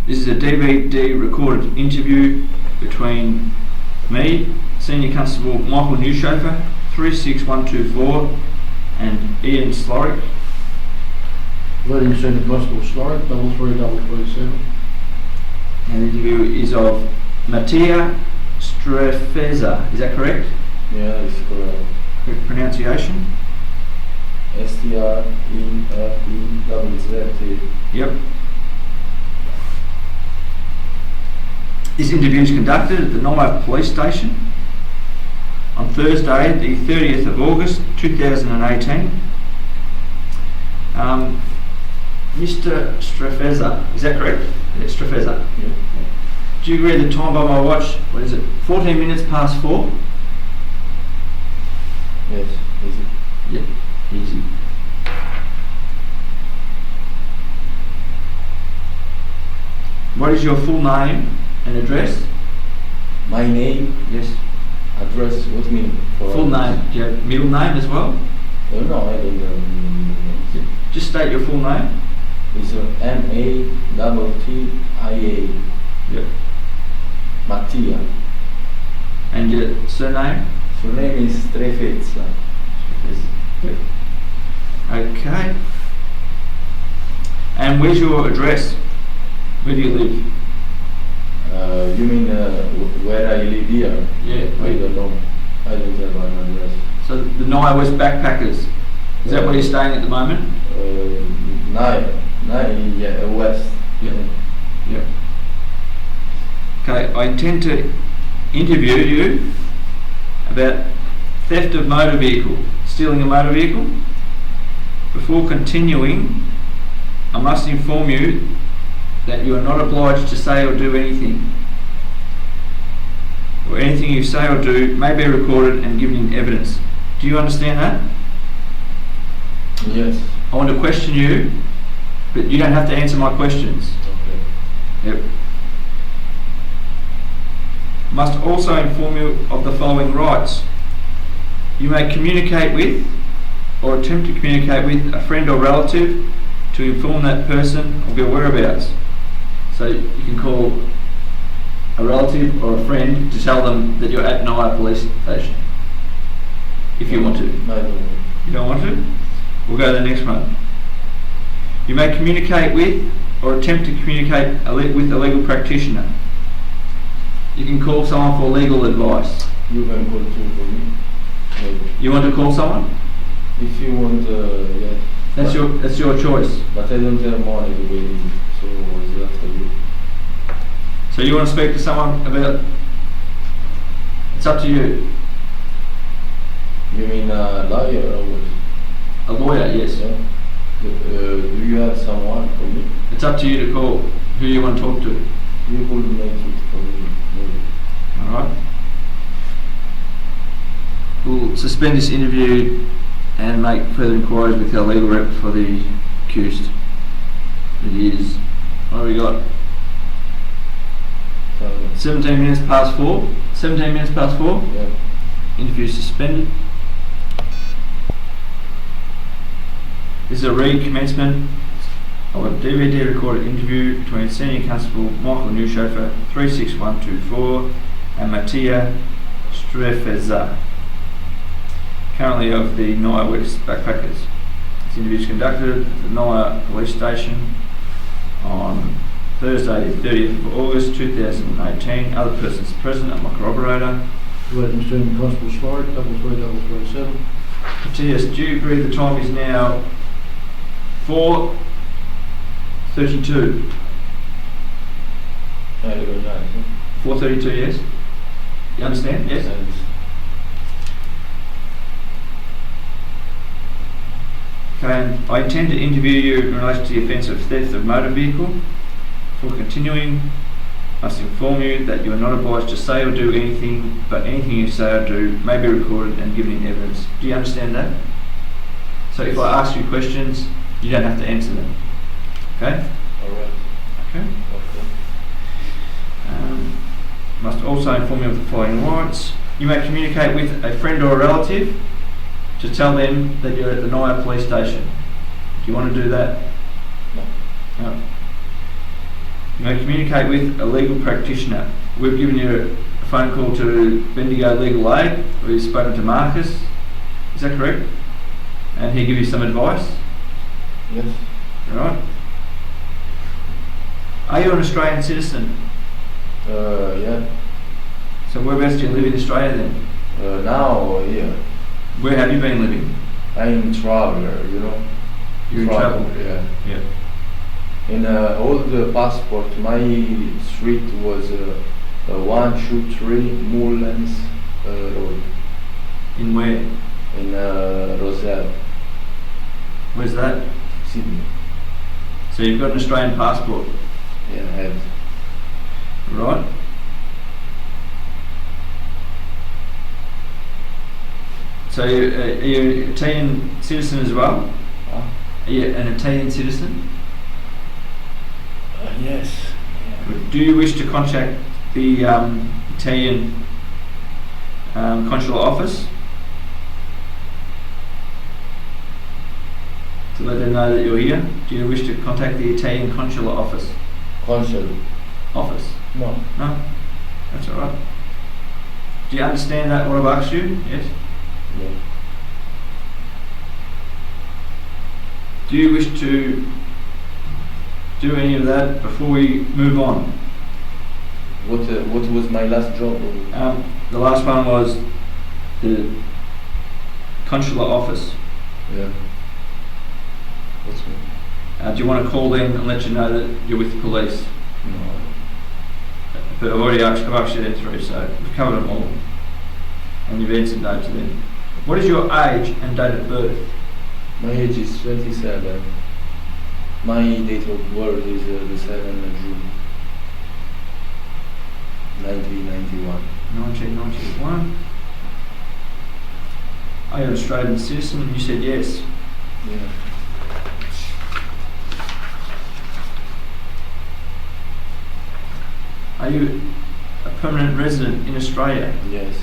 This is a DVD recorded interview between me, Senior Constable Michael Newshofer, 36124, and Ian Slorick. Leading Senior Constable Slorick, 33337. And the interview is of Nyah Streatch. Is that correct? Yeah, it's correct. Correct pronunciation? Streatch. Yep. This interview is conducted at the Nyah Police Station on Thursday, the 30th of August 2018. Mr. Streatch, is that correct? It's Streatch. Yeah. Do you agree the time by my watch, what is it, 14 minutes past 4? Yes, easy. Yep, easy. What is your full name and address? My name, Yes. address, what mean? For Full name. Do you have middle name as well? No, I don't know. Just state your full name. It's M-A-T-T-I-A. Yep. Nyah. And your surname? Surname is Streatch. Yep. Okay. And where's your address? Where do you live? You mean where I live here? Yeah. I don't know. I don't have an address. So the Nyah West Backpackers. Is that where you're staying at the moment? Nyah, yeah, West. Yep. Yep. Okay, I intend to interview you about theft of motor vehicle, stealing a motor vehicle. Before continuing, I must inform you that you are not obliged to say or do anything, or anything you say or do may be recorded and given in evidence. Do you understand that? Yes. I want to question you, but you don't have to answer my questions. Okay. Yep. Must also inform you of the following rights. You may communicate with or attempt to communicate with a friend or relative to inform that person of your whereabouts. So you can call a relative or a friend to tell them that you're at Nyah Police Station, if you want to. I don't know. You don't want to? We'll go to the next one. You may communicate with or attempt to communicate with a legal practitioner. You can call someone for legal advice. You can call too for me. Maybe. You want to call someone? If you want, yeah. That's your choice. But I don't have money to pay it, so it's after you. So you want to speak to someone about? It's up to you. You mean a lawyer or what? A lawyer, yes. Yeah. Do you have someone for me? It's up to you to call who you want to talk to. You could make it for me, maybe. All right. We'll suspend this interview and make further inquiries with our legal rep for the accused. It is, what have we got? 17 minutes past 4. 17 minutes past 4. Yeah. Interview suspended. This is a recommencement of a DVD recorded interview between Senior Constable Michael Newshofer, 36124, and Nyah Streatch, currently of the Nyah West Backpackers. This interview is conducted at the Nyah Police Station on Thursday, the 30th of August 2018. Other persons present are my corroborator. Leading Senior Constable Slorick, 33337. Nyah, do you agree the time is now 4:32? I don't know. 4:32, yes? You understand? Yes? Okay, and I intend to interview you in relation to the offence of theft of motor vehicle. For continuing, I must inform you that you are not obliged to say or do anything, but anything you say or do may be recorded and given in evidence. Do you understand that? So if I ask you questions, you don't have to answer them. Okay? Alright. Okay. Okay. Must also inform you of the following rights. You may communicate with a friend or a relative to tell them that you're at the Nyah Police Station. Do you want to do that? No. No. You Now communicate with a legal practitioner. We've given you a phone call to Bendigo Legal Aid. We've spoken to Marcus. Is that correct? And he give you some advice? Yes. Right. Are you an Australian citizen? Yeah. So whereabouts do you live in Australia then? Now, yeah. Where have you been living? I'm traveler, you know. You're in travel? Yeah. Yeah. In old passport, my street was 123 Mullens Road In where? in Roselle, Where's that? Sydney. So you've got an Australian passport, Yeah, I have. right? So are you an Italian citizen as well? Huh? Are you an Italian citizen? Yes. Do you wish to contact the Italian consular office to let them know that you're here? Do you wish to contact the Italian consular office? Consul. Office? No. No? That's alright. Do you understand that, what I've asked you? Yes? No. Do you wish to do any of that before we move on? What was my last job? The last one was the consular office. Yeah. What's me? Do you want to call them and let you know that you're with the police? No. But I've asked you them through, so we've covered them all. And you've answered no to them. What is your age and date of birth? My age is 27. My date of birth is the 7th of June, 1991. 1991. Are you an Australian citizen? And you said yes. Yeah. Are you a permanent resident in Australia? Yes.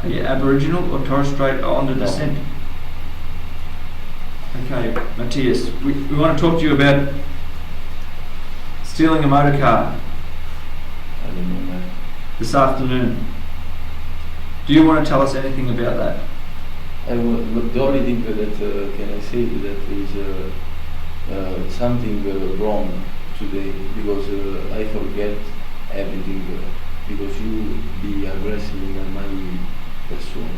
Are you Aboriginal or Torres Strait Islander No. descent? Okay, Matthias, we want to talk to you about stealing a motor car I don't know, man. this afternoon. Do you want to tell us anything about that? But the only thing that can I say that is something wrong today because I forget everything because you be aggressive in my person.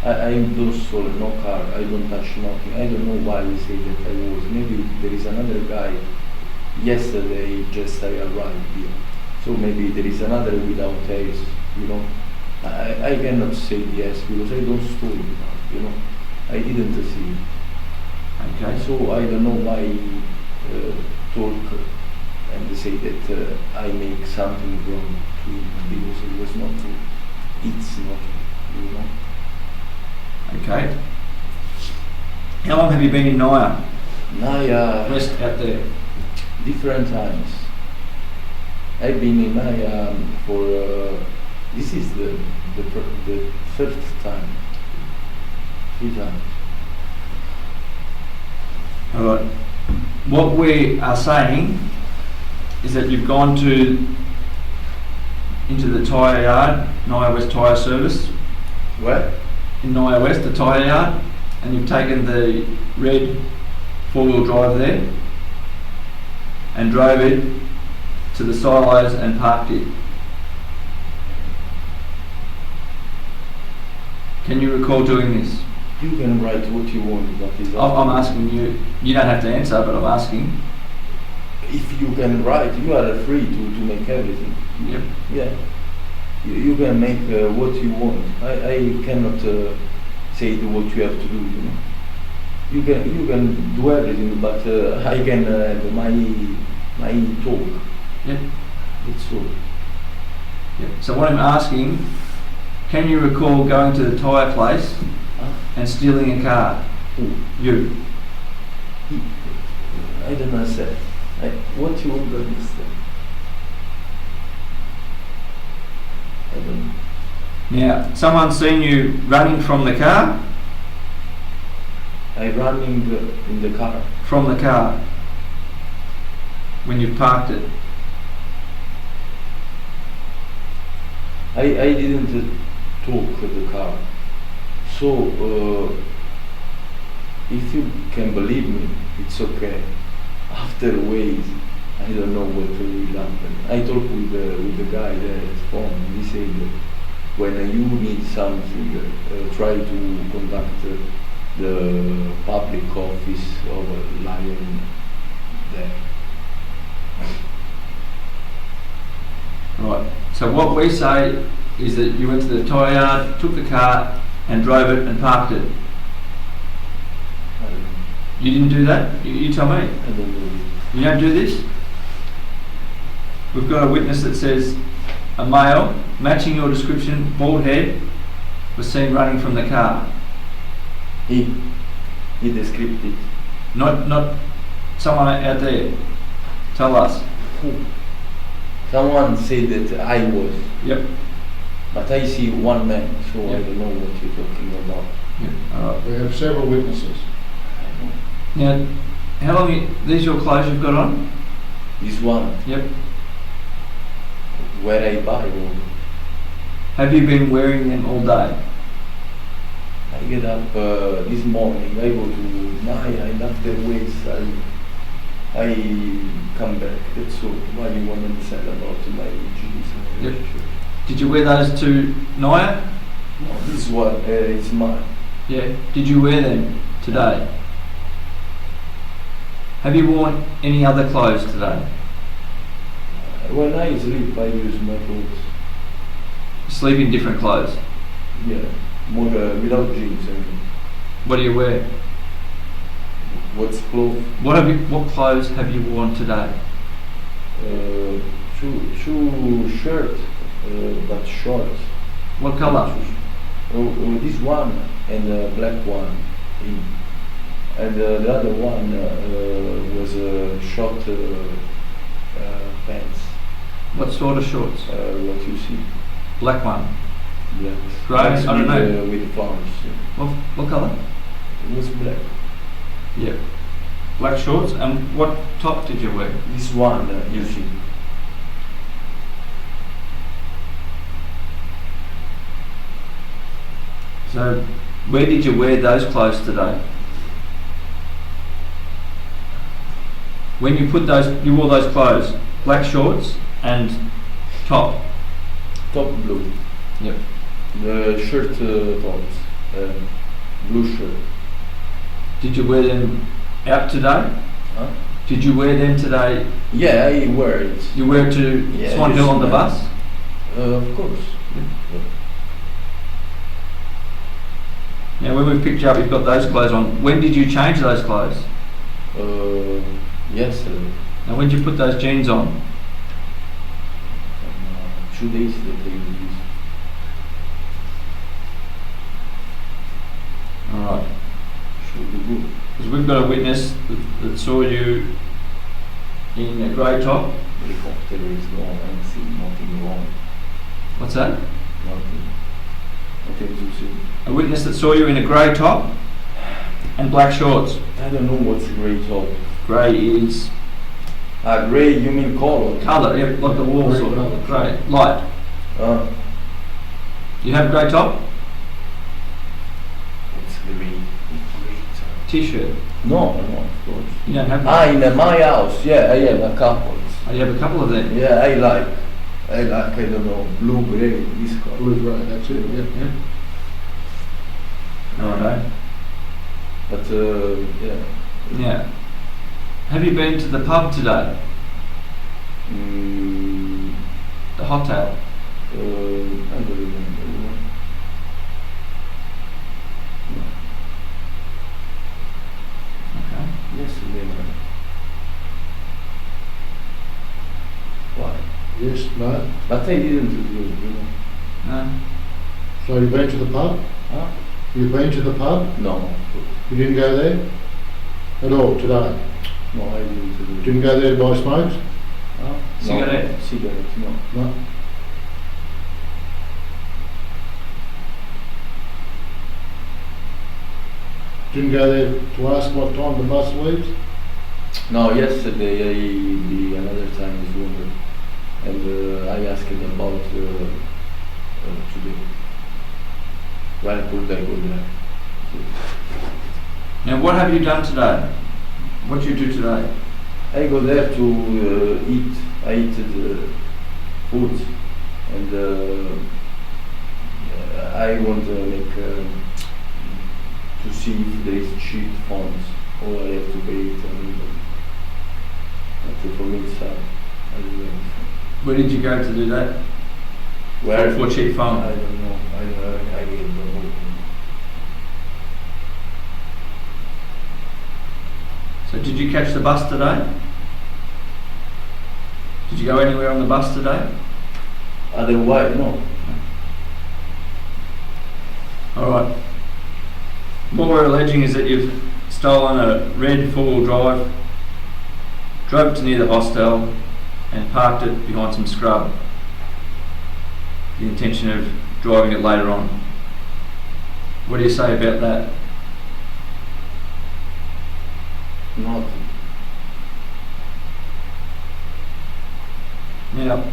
I don't stole no car, I don't touch nothing. I don't know why we say that I was. Maybe there is another guy yesterday just I arrived here. So maybe there is another without taste, you know. I cannot say yes because I don't steal the car, you know. I didn't see it. Okay. So I don't know why talk and say that I make something wrong to him because it was not true. It's not true, you know. Okay. How long have you been in Nyah? Nyah, West out there. different times. I've been in Nyah for this is the first time. 3 times. Alright. What we are saying is that you've gone into the tyre yard, Nyah West Tyre Service, Where? in Nyah West, the tyre yard, and you've taken the red 4-wheel drive there and drove it to the silos and parked it. Can you recall doing this? You can write what you want, but is I'm asking you. You don't have to answer, but I'm asking. if you can write, you are free to make everything. Yep. Yeah. You can make what you want. I cannot say what you have to do, you know. You can do everything, but I can have my talk. Yep. It's all. Yep. So what I'm asking, can you recall going to the tyre place and stealing a car? Who? You. I don't understand. What you want to understand? I don't know. Now, someone's seen you running from the car? I running in the car. From the car. when you've parked it? I didn't took the car. So if you can believe me, it's okay. Afterwards, I don't know what will happen. I talked with the guy there at Swan. He said when you need something, try to contact the public office of Lion there. Right. So what we say is that you went to the tyre yard, took the car and drove it and parked it. I don't know. You didn't do that? You tell me. I don't know. You don't do this? We've got a witness that says a male, matching your description, bald head, was seen running from the car. He described it. Not someone out there. Tell us. Someone said that I was, Yep. but I see one man, so I Yeah. don't know what you're talking about. Yep. All right. We have several witnesses. I know. Now, how long? These your clothes you've got on? This one, Yep. where I buy one. Have you been wearing them all day? I get up this morning, I go to Nyah, and afterwards I come back. That's all. Why you want to understand about my jeans and Yep. shirt? Did you wear those to Nyah? No, this one is mine. Yeah. Did you wear them today? Have you worn any other clothes today? When I sleep, I use my clothes. Sleep in different clothes. Yeah, more without jeans. I mean. What do you wear? What's clothes? What clothes have you worn today? Two shirt, but short. What colour? This one and black one, and the other one was short pants. What sort of shorts? What you see, Black one. black. Grey? I That's don't know. with flowers. Yeah. What colour? It was black. Yeah. Black shorts. And what top did you wear? This one you see. So, where did you wear those clothes today? When you you wore those clothes, black shorts and top. Top blue. Yep. The shirt tops, blue shirt. Did you wear them out today? Huh? Did you wear them today? Yeah, I wear it. You wear it to Yeah, Swan you Hill see on the that. bus? Of course. Now, when we've picked you up, you've got those clothes on. When did you change those clothes? Yesterday. And when did you put those jeans on? 2 days that I use. Alright. Should be good. Because we've got a witness that saw you in a grey top. Helicopter is gone. I see nothing wrong. What's that? Nothing. Nothing to see. A witness that saw you in a grey top and black shorts. I don't know what's grey top. Grey is Grey, you mean color? colour, yeah, like the wall Grey sort colour. of. Grey. Light. You have a grey top? What's grey? Grey top. T-shirt. No, of course. You don't have one? In my house, yeah, I have a couple. Oh, you have a couple of them? Yeah, I like, I don't know, blue, grey, this color. Blue, grey, that's it, yeah. Yeah. Alright. But, yeah. Now, have you been to the pub today? Mm, The hotel? I don't remember. Okay. Yesterday night. Why? Yes, no. But I didn't do it, you know. No? So you've been to the pub? Huh? You've been to the pub? No, You didn't go there? At all, today? no, I didn't do it. Didn't go there to buy smokes? Huh? Cigarette? No, cigarette, no. No. Didn't go there to ask what time the bus leaves? No, yesterday the another time is wounded, and I asked him about today. When could I go there? Now, what have you done today? What do you do today? I go there to eat. I eat the food, and I want to make to see if there is cheap phones or I have to pay it. But for me, it's hard. I don't know. Where did you go to do that? Where? For cheap phone? I don't know. I don't know. So did you catch the bus today? Did you go anywhere on the bus today? Otherwise, no. Alright. What we're alleging is that you've stolen a red four-wheel drive, drove it to near the hostel and parked it behind some scrub. The intention of driving it later on. What do you say about that? Nothing. Now,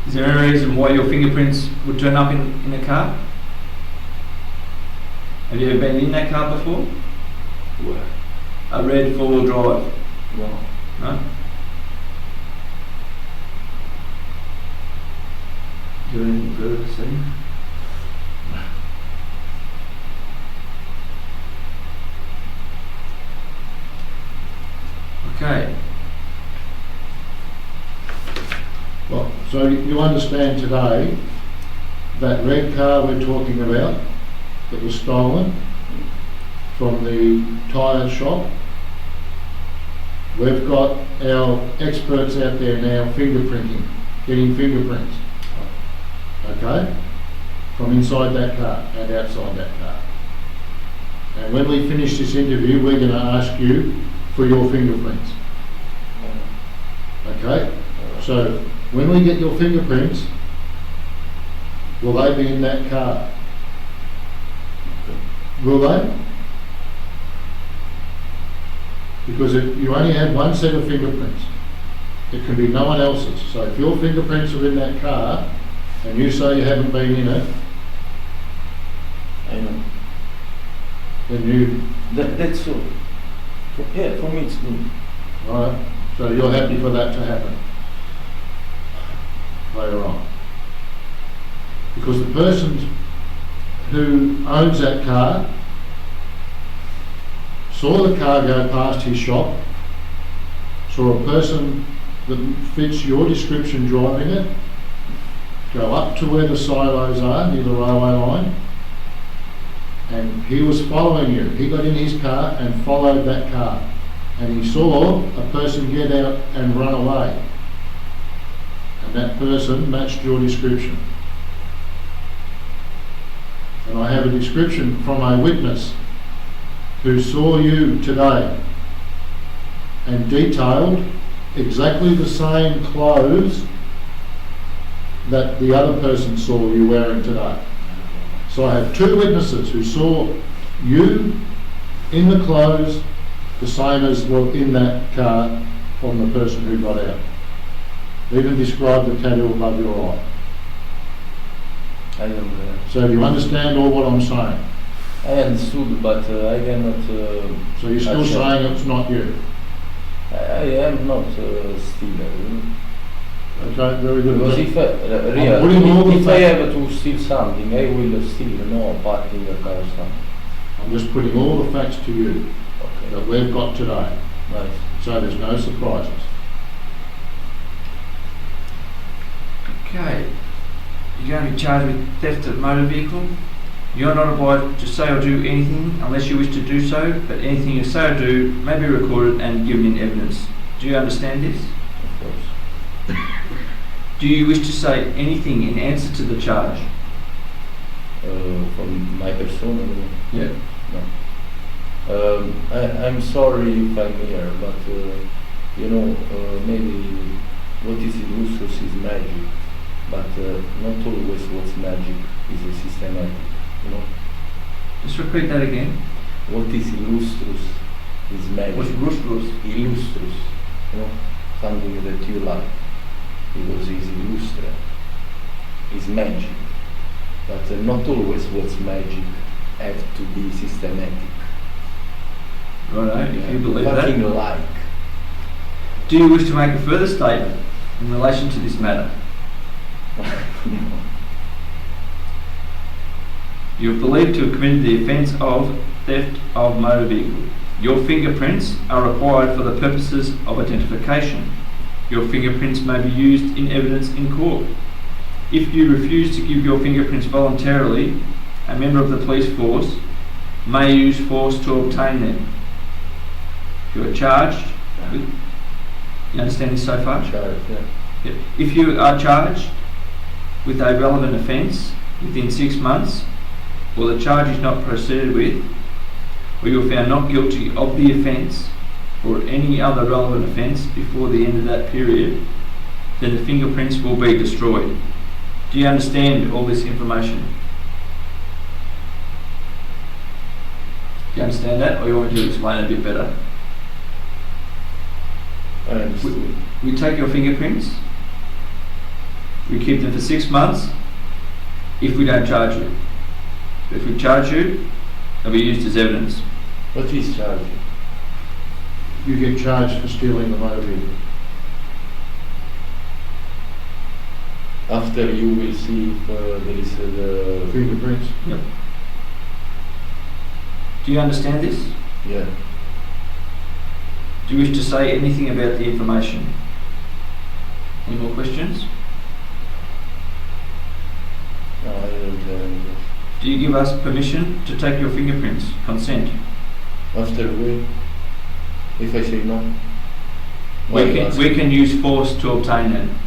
is there any reason why your fingerprints would turn up in the car? Have you ever been in that car before? Where? A red four-wheel drive? No. No? Do you have anything further to say? Okay. Well, so you understand today that red car we're talking about that was stolen from the tyre shop. We've got our experts out there now fingerprinting, getting fingerprints, okay, from inside that car and outside that car. And when we finish this interview, we're going to ask you for your fingerprints, okay? So when we get your fingerprints, will they be in that car? Will they? Because you only have one set of fingerprints. It can be no one else's. So if your fingerprints are in that car and you say you haven't been in it, I know. then you... That's so. Yeah, for me it's good. Right? So you're happy for that to happen later on. Because the person who owns that car saw the car go past his shop, saw a person that fits your description driving it, go up to where the silos are near the railway line, and he was following you. He got in his car and followed that car, and he saw a person get out and run away, and that person matched your description. And I have a description from a witness who saw you today and detailed exactly the same clothes that the other person saw you wearing today. So I have two witnesses who saw you in the clothes the same as were in that car from the person who got out. Even described the tattoo above your eye. I don't know. So do you understand all what I'm saying? I understood, but I cannot. So you're still accept. saying it's not you? I am not stealer. Okay, very good. Because if putting all the if I have to steal something, I will steal. No parking the car or something. I'm just putting all the facts to you Okay. that we've got today, Nice. so there's no surprises. Okay. You're going to be charged with theft of motor vehicle. You're not obliged to say or do anything unless you wish to do so, but anything you say or do may be recorded and given in evidence. Do you understand this? Of course. Do you wish to say anything in answer to the charge? From my persona. Yeah. No. I'm sorry if I'm here, but maybe what is illustrious is magic, but not always what's magic is systematic. Just repeat that again. What is illustrious It's magic. What's lustrous? Illustrous, you know, something that you like, because it's illustre, it's magic. But not always what's magic have to be systematic. Righto, if you believe Fucking that. like. Do you wish to make a further statement in relation to this matter? You are believed to have committed the offence of theft of motor vehicle. Your fingerprints are required for the purposes of identification. Your fingerprints may be used in evidence in court. If you refuse to give your fingerprints voluntarily, a member of the police force may use force to obtain them. If you are charged with... You understand this so far? Charge, yeah. Yep. If you are charged with a relevant offence within 6 months, or the charge is not proceeded with, or you are found not guilty of the offence or any other relevant offence before the end of that period, then the fingerprints will be destroyed. Do you understand all this information? Do you understand that, or you want me to explain it a bit better? I understood. We take your fingerprints, we keep them for 6 months if we don't charge you. If we charge you, they'll be used as evidence. What is charge? You get charged for stealing the motor vehicle. After you will see if there is the... Fingerprints. Yep. Do you understand this? Yeah. Do you wish to say anything about the information? Any more questions? No, I don't have any. Do you give us permission to take your fingerprints? Consent. After we, if I say no, why you ask? We can use force to obtain them.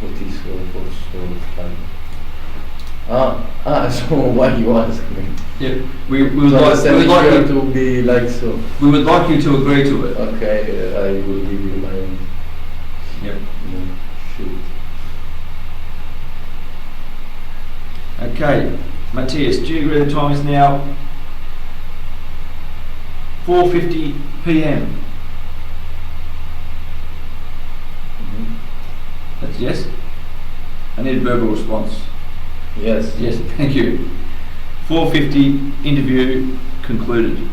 What is force of time? So why you ask me? Yeah, we would So like sure you to be like so. we would like you to agree to it. Okay, I will give you my own. Yep. No, shoot. Okay, Matthias, do you agree the time is now 4:50 p.m? Mhm. That's yes. I need a verbal response. Yes. Yes, thank you. 4:50 interview concluded.